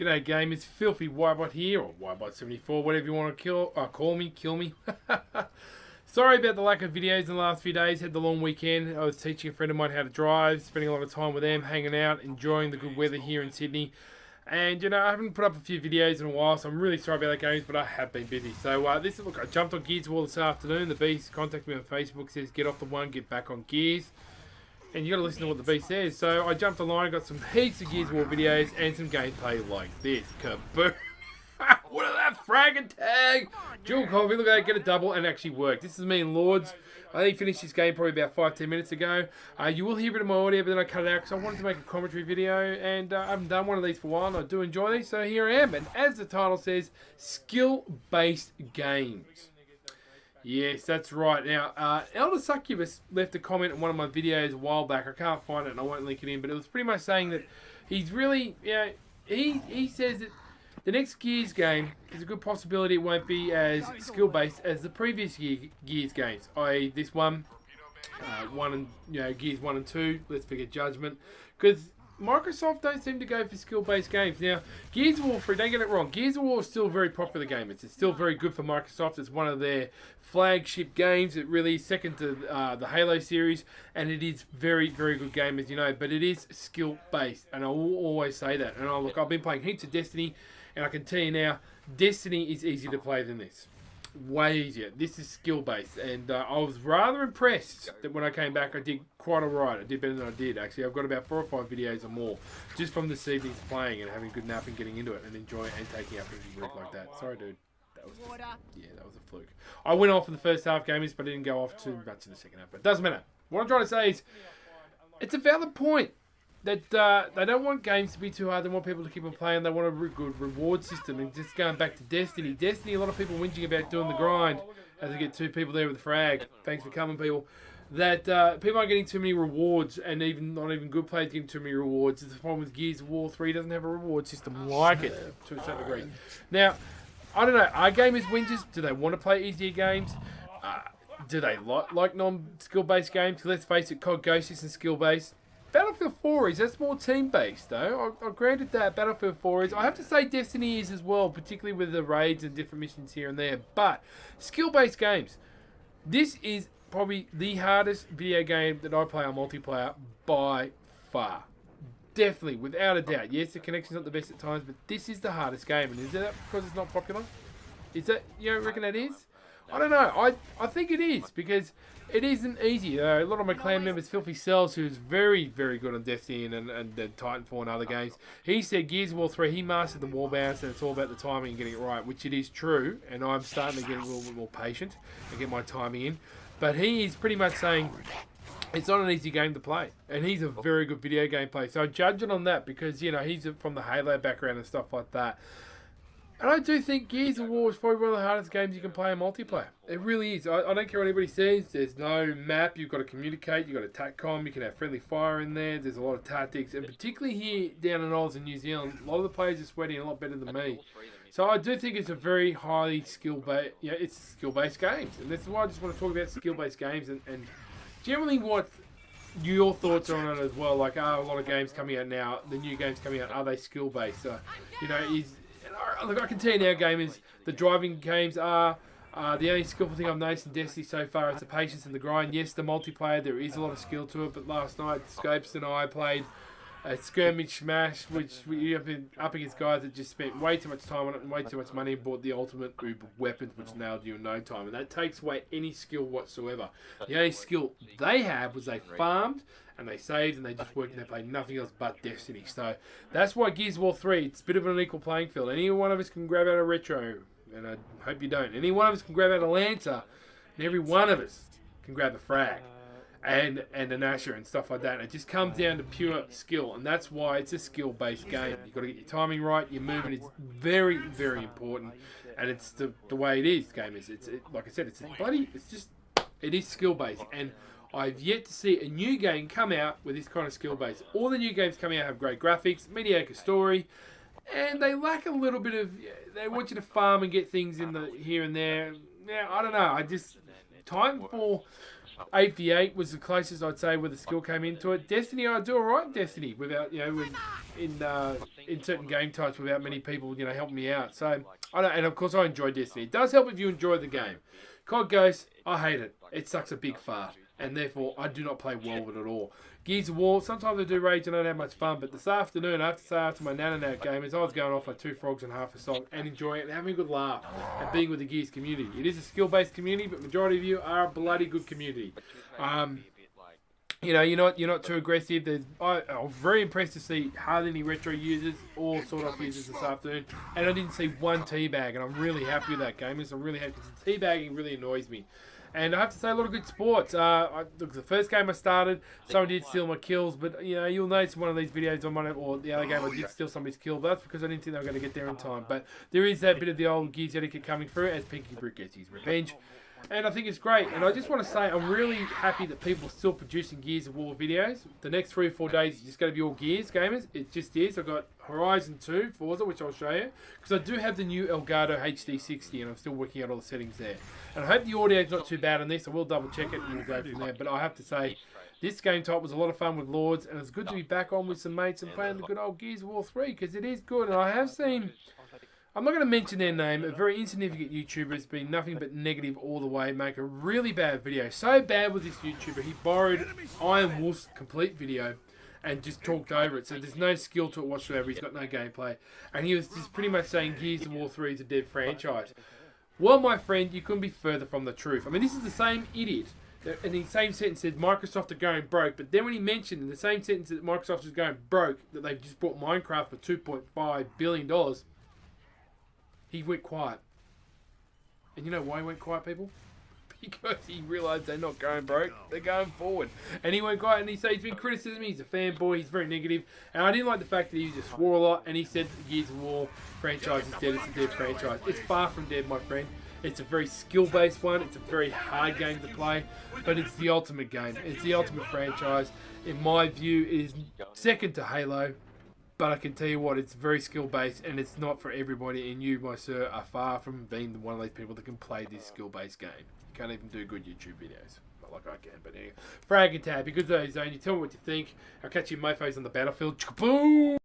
G'day gamers, Filthy Ybot here, or Ybot74, whatever you want to kill me. Sorry about the lack of videos in the last few days. Had the long weekend. I was teaching a friend of mine how to drive, spending a lot of time with them, hanging out, enjoying the good weather here in Sydney. And, I haven't put up a few videos in a while, so I'm really sorry about that, games, but I have been busy. So, look, I jumped on Gears of War this afternoon. The Beast contacted me on Facebook, says, get off the one, get back on Gears. And you got to listen to what the Beast says. So I jumped online, got some heaps of Gears of War videos and some gameplay like this. Kaboom! What is that frag tag? Dual coffee, look at that, get a double and actually work. This is me and Lords. I only finished this game probably about 5-10 minutes ago. You will hear a bit of my audio, but then I cut it out because I wanted to make a commentary video, and I haven't done one of these for a while, and I do enjoy these, so here I am. And as the title says, skill-based games. Yes, that's right. Now, Elder Succubus left a comment on one of my videos a while back. I can't find it and I won't link it in, but it was pretty much saying that he's really, he says that the next Gears game is a good possibility it won't be as skill-based as the previous Gears games, i.e. this one, Gears 1 and 2, let's forget Judgment, because Microsoft don't seem to go for skill-based games. Now, Gears of War 3, don't get it wrong, Gears of War is still a very popular game. It's still very good for Microsoft. It's one of their flagship games. It really is second to the Halo series, and it is very, very good game, as you know, but it is skill-based, and I will always say that. And look, I've been playing heaps of Destiny, and I can tell you now, Destiny is easier to play than this. Way easier. This is skill-based, and I was rather impressed that when I came back I did quite alright. I did better than I did, actually. I've got about 4 or 5 videos or more just from this evening's playing and having a good nap and getting into it and enjoying it and taking up every week like that. Sorry, dude. That was a fluke. I went off in the first half gamers, but I didn't go off too much in the second half. But it doesn't matter. What I'm trying to say is, it's a valid point that they don't want games to be too hard. They want people to keep on playing. They want a good reward system. And just going back to Destiny. Destiny, a lot of people whinging about doing the grind as they get 2 people there with the frag. Thanks for coming, people. That people aren't getting too many rewards, and not even good players getting too many rewards. It's the problem with Gears of War 3. Doesn't have a reward system like it to a certain degree. Now, I don't know. Are gamers whingers? Do they want to play easier games? Do they like non-skill-based games? Let's face it, COD Ghost isn't skill-based. Battlefield 4 is, that's more team-based though. I granted that Battlefield 4 is. I have to say Destiny is as well, particularly with the raids and different missions here and there. But, skill-based games. This is probably the hardest video game that I play on multiplayer by far. Definitely, without a doubt. Yes, the connection's not the best at times, but this is the hardest game. And is that because it's not popular? Is that, reckon that is? I don't know. I think it is, because it isn't easy. A lot of my clan members, Filthy Cells, who's very, very good on Destiny and Titanfall and other games, he said Gears of War 3, he mastered the wall bounce, and it's all about the timing and getting it right, which it is true, and I'm starting to get a little bit more patient and get my timing in. But he is pretty much saying it's not an easy game to play, and he's a very good video game player. So I judge it on that because, he's from the Halo background and stuff like that. And I do think Gears of War is probably one of the hardest games you can play in multiplayer. It really is. I don't care what anybody says. There's no map. You've got to communicate. You've got a TACCOM. You can have friendly fire in there. There's a lot of tactics. And particularly here down in Oz in New Zealand, a lot of the players are sweating a lot better than me. So I do think it's a very highly skill-based, it's skill-based games. And that's why I just want to talk about skill-based games and generally what your thoughts are on it as well. Like, a lot of games coming out now, the new games coming out, are they skill-based? Look, I can tell you now, gamers, the driving games are the only skillful thing I've noticed in Destiny so far is the patience and the grind. Yes, the multiplayer, there is a lot of skill to it, but last night, Scopes and I played a skirmish smash, which we have been up against guys that just spent way too much time on it and way too much money and bought the ultimate group of weapons, which nailed you in no time. And that takes away any skill whatsoever. The only skill they had was they farmed, and they saved, and they just worked, and they played nothing else but Destiny. So that's why Gears of War 3, it's a bit of an equal playing field. Any one of us can grab out a retro, and I hope you don't. Any one of us can grab out a Lancer, and every one of us can grab a frag and an Asher and stuff like that. And it just comes down to pure skill, and that's why it's a skill-based game. You've got to get your timing right, your movement is very, very important, and it's the way it is, gamers. Like I said, it is skill-based, and I've yet to see a new game come out with this kind of skill base. All the new games coming out have great graphics, mediocre story, and they lack a little bit of. They want you to farm and get things in the here and there. Now I don't know. Titanfall 8v8 was the closest I'd say where the skill came into it. Destiny, I do alright in Destiny without, in certain game types without many people, helping me out. So, and of course I enjoy Destiny. It does help if you enjoy the game. COD Ghost, I hate it. It sucks a big fart. And therefore, I do not play well with it at all. Gears of War, sometimes I do rage and I don't have much fun. But this afternoon, I have to say after my Nanonat game, is I was going off like 2 frogs and half a song and enjoying it and having a good laugh and being with the Gears community. It is a skill-based community, but majority of you are a bloody good community. You're not too aggressive. I was very impressed to see hardly any retro users or sort of users this afternoon, and I didn't see one teabag, and I'm really happy with that, gamers. I'm really happy because teabagging really annoys me. And I have to say, a lot of good sports. Look, the first game I started, someone did steal my kills, but you'll notice one of these videos on or the other game I did steal somebody's kill, but that's because I didn't think they were going to get there in time. But there is that bit of the old Gears etiquette coming through as Pinky Brute gets his revenge. And I think it's great. And I just want to say I'm really happy that people are still producing Gears of War videos. The next 3 or 4 days is just going to be all Gears gamers. It just is. I've got Horizon 2, Forza, which I'll show you. Because I do have the new Elgato HD60 and I'm still working out all the settings there. And I hope the audio is not too bad on this. I will double check it and we'll go from there. But I have to say, this game type was a lot of fun with Lords. And it's good to be back on with some mates and playing the good old Gears of War 3. Because it is good. And I have seen... I'm not going to mention their name. A very insignificant YouTuber has been nothing but negative all the way. Make a really bad video. So bad was this YouTuber. He borrowed Iron Wolf's complete video and just talked over it. So there's no skill to it whatsoever. He's got no gameplay. And he was just pretty much saying Gears of War 3 is a dead franchise. Well, my friend, you couldn't be further from the truth. I mean, this is the same idiot. In the same sentence said Microsoft are going broke. But then when he mentioned in the same sentence that Microsoft is going broke, that they've just bought Minecraft for $2.5 billion, he went quiet. And you know why he went quiet, people? Because he realised they're not going broke, they're going forward. And he went quiet and he said he's been criticism, he's a fanboy, he's very negative. And I didn't like the fact that he just swore a lot and he said the Gears of War franchise is dead, it's a dead franchise. It's far from dead, my friend. It's a very skill-based one, it's a very hard game to play, but it's the ultimate game. It's the ultimate franchise. In my view, it is second to Halo. But I can tell you what, it's very skill-based and it's not for everybody. And you, my sir, are far from being one of those people that can play this skill-based game. You can't even do good YouTube videos. Not like I can, but anyway. Frag and tab, because those zone. You tell me what you think. I'll catch you mofos on the battlefield. Boom!